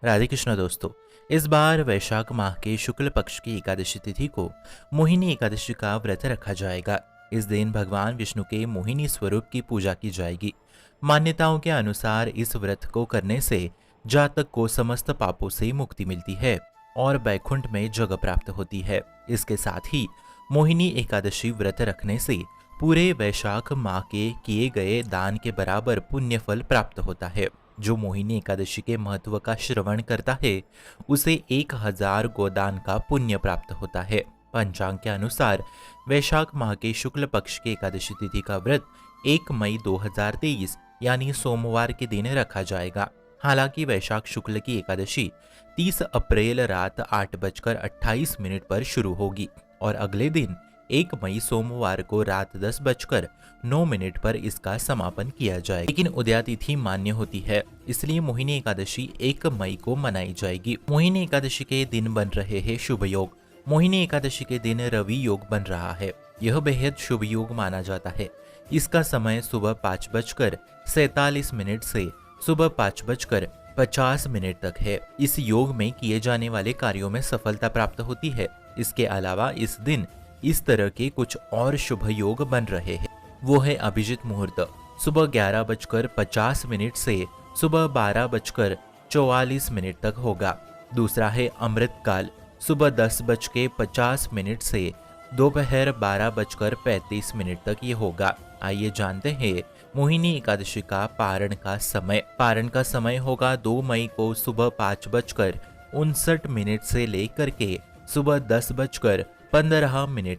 राधे कृष्ण दोस्तों। इस बार वैशाख माह के शुक्ल पक्ष की एकादशी तिथि को मोहिनी एकादशी का व्रत रखा जाएगा। इस दिन भगवान विष्णु के मोहिनी स्वरूप की पूजा की जाएगी। मान्यताओं के अनुसार इस व्रत को करने से जातक को समस्त पापों से मुक्ति मिलती है और बैकुंठ में जगह प्राप्त होती है। इसके साथ ही मोहिनी एकादशी व्रत रखने से पूरे वैशाख माह के किए गए दान के बराबर पुण्य फल प्राप्त होता है। जो मोहिनी एकादशी के महत्व का श्रवण करता है उसे 1000 गोदान का पुण्य प्राप्त होता है। पंचांग के अनुसार वैशाख माह के शुक्ल पक्ष की एकादशी तिथि का व्रत 1 मई 2023 यानी सोमवार के दिन रखा जाएगा। हालांकि वैशाख शुक्ल की एकादशी 30 अप्रैल रात 8:28 पर शुरू होगी और अगले दिन 1 मई सोमवार को रात 10:09 पर इसका समापन किया जाएगा। लेकिन उदयातिथि मान्य होती है, इसलिए मोहिनी एकादशी 1 मई को मनाई जाएगी। मोहिनी एकादशी के दिन बन रहे हैं शुभ योग। मोहिनी एकादशी के दिन रवि योग बन रहा है। यह बेहद शुभ योग माना जाता है। इसका समय सुबह 5:47 से सुबह 5:50 तक है। इस योग में किए जाने वाले कार्यों में सफलता प्राप्त होती है। इसके अलावा इस दिन इस तरह के कुछ और शुभ योग बन रहे हैं। वो है अभिजित मुहूर्त सुबह 11:50 से सुबह 12:44 तक होगा। दूसरा है अमृत काल सुबह 10:50 से दोपहर 12:35 तक ये होगा। आइए जानते हैं मोहिनी एकादशी का पारण का समय। पारण का समय होगा 2 मई को सुबह 5:59 से लेकर के सुबह 10:15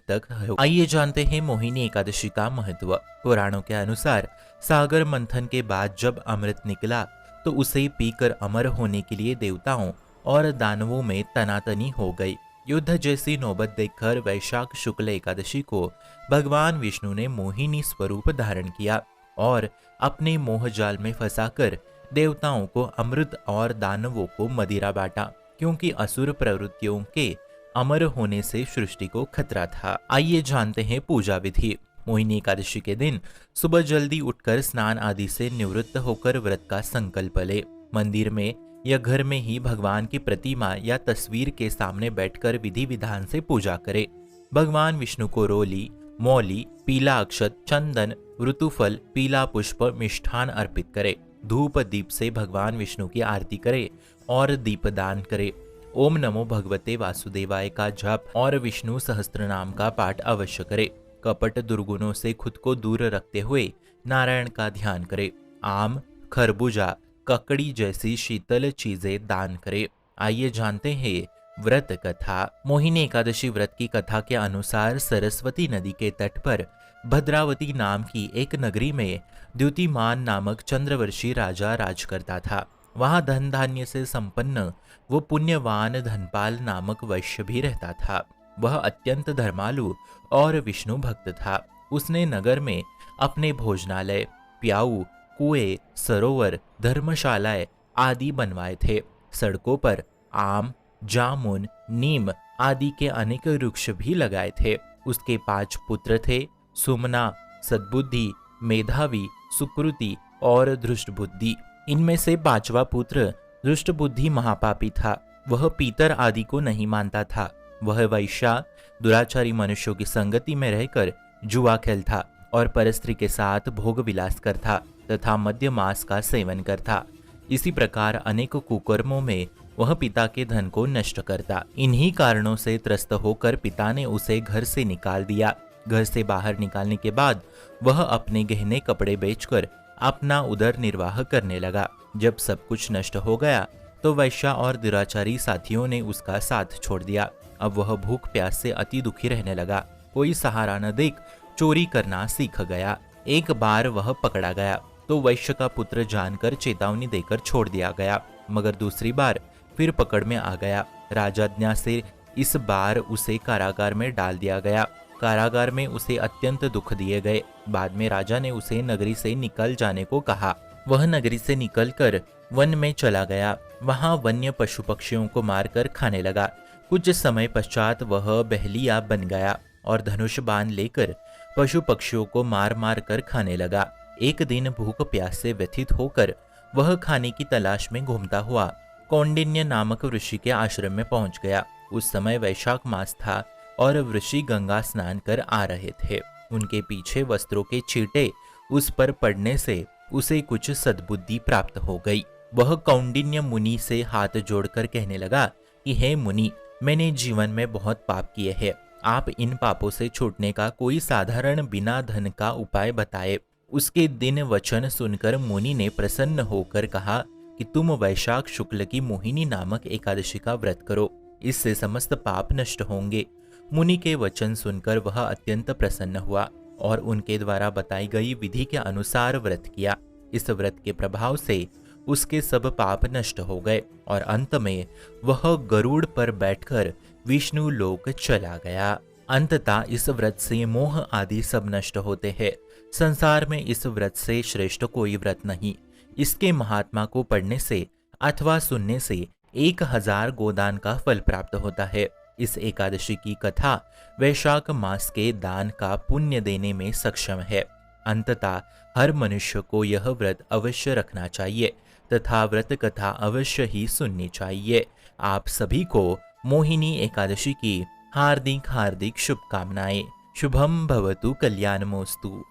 तक। आइए जानते हैं मोहिनी एकादशी का महत्व। पुराणों के अनुसार सागर मंथन के बाद जब अमृत निकला तो उसे पीकर अमर होने के लिए देवताओं और दानवों में तनातनी हो गई। युद्ध जैसी नौबत देखकर वैशाख शुक्ल एकादशी को भगवान विष्णु ने मोहिनी स्वरूप धारण किया और अपने मोह जाल में फंसाकर देवताओं को अमृत और दानवों को मदिरा बांटा, क्योंकि असुर प्रवृत्तियों के अमर होने से सृष्टि को खतरा था। आइए जानते हैं पूजा विधि। मोहिनी एकादशी के दिन सुबह जल्दी उठकर स्नान आदि से निवृत्त होकर व्रत का संकल्प ले। मंदिर में या घर में ही भगवान की प्रतिमा या तस्वीर के सामने बैठकर विधि विधान से पूजा करे। भगवान विष्णु को रोली, मौली, पीला अक्षत, चंदन, ऋतुफल, पीला पुष्प, मिष्ठान अर्पित करे। धूप दीप से भगवान विष्णु की आरती करे और दीपदान करे। ओम नमो भगवते वासुदेवाय का जप और विष्णु सहस्त्र नाम का पाठ अवश्य करे। कपट दुर्गुणों से खुद को दूर रखते हुए नारायण का ध्यान करे। आम, खरबूजा, ककड़ी जैसी शीतल चीजें दान करे। आइए जानते हैं व्रत कथा। मोहिनी एकादशी व्रत की कथा के अनुसार सरस्वती नदी के तट पर भद्रावती नाम की एक नगरी में द्युतिमान नामक चंद्रवर्षी राजा राज करता था। वहां धन धान्य से संपन्न वो पुण्यवान धनपाल नामक वैश्य भी रहता था। वह अत्यंत धर्मालु और विष्णु भक्त था। उसने नगर में अपने भोजनालय, प्याऊ, कुएं, सरोवर, धर्मशालाएं आदि बनवाए थे। सड़कों पर आम, जामुन, नीम आदि के अनेक वृक्ष भी लगाए थे। उसके 5 पुत्र थे, सुमना, सद्बुद्धि, मेधावी, सुकृति और धृष्टबुद्धि। इनमें से 5वां पुत्र धृष्टबुद्धि महापापी था। वह पीतर आदि को नहीं मानता था। वह वैश्या, दुराचारी मनुष्यों की संगति में रहकर जुआ खेलता और परस्त्री के साथ भोग विलास करता तथा मद्य मांस का सेवन करता। इसी प्रकार अनेक कुकर्मों में वह पिता के धन को नष्ट करता। इन्हीं कारणों से त्रस्त होकर पिता ने उसे घर से निकाल दिया। घर से बाहर निकालने के बाद वह अपने गहने कपड़े बेचकर अपना उदर निर्वाह करने लगा। जब सब कुछ नष्ट हो गया तो वैश्या और दुराचारी साथियों ने उसका साथ छोड़ दिया। अब वह भूख प्यास से अति दुखी रहने लगा। कोई सहारा न देख चोरी करना सीख गया। एक बार वह पकड़ा गया तो वैश्य का पुत्र जानकर चेतावनी देकर छोड़ दिया गया, मगर दूसरी बार फिर पकड़ में आ गया। राजाज्ञा से इस बार उसे कारागार में डाल दिया गया। कारागार में उसे अत्यंत दुख दिए गए। बाद में राजा ने उसे नगरी से निकल जाने को कहा। वह नगरी से निकलकर वन में चला गया। वहां वन्य पशु पक्षियों को मारकर खाने लगा। कुछ समय पश्चात वह बहलिया बन गया और धनुष बाण लेकर पशु पक्षियों को मार मार कर खाने लगा। एक दिन भूख प्यास से व्यथित होकर वह खाने की तलाश में घूमता हुआ कौंडिन्य नामक ऋषि के आश्रम में पहुंच गया। उस समय वैशाख मास था और ऋषि गंगा स्नान कर आ रहे थे। उनके पीछे वस्त्रों के छींटे उस पर पड़ने से उसे कुछ सद्बुद्धि प्राप्त हो गई। वह कौंडिन्य मुनि से हाथ जोड़कर कहने लगा कि हे मुनि, मैंने जीवन में बहुत पाप किए हैं। आप इन पापों से छूटने का कोई साधारण बिना धन का उपाय बताए। उसके दिन वचन सुनकर मुनि ने प्रसन्न होकर कहा कि तुम वैशाख शुक्ल की मोहिनी नामक एकादशी का व्रत करो, इससे समस्त पाप नष्ट होंगे। मुनि के वचन सुनकर वह अत्यंत प्रसन्न हुआ और उनके द्वारा बताई गई विधि के अनुसार व्रत किया। इस व्रत के प्रभाव से उसके सब पाप नष्ट हो गए और अंत में वह गरुड़ पर बैठकर विष्णु लोक चला गया। अंततः इस व्रत से मोह आदि सब नष्ट होते हैं। संसार में इस व्रत से श्रेष्ठ कोई व्रत नहीं। इसके महात्मा को पढ़ने से अथवा सुनने से 1000 गोदान का फल प्राप्त होता है। इस एकादशी की कथा वैशाख मास के दान का पुण्य देने में सक्षम है। अंततः हर मनुष्य को यह व्रत अवश्य रखना चाहिए तथा व्रत कथा अवश्य ही सुननी चाहिए। आप सभी को मोहिनी एकादशी की हार्दिक शुभकामनाएं। शुभम भवतु कल्याणमोस्तु।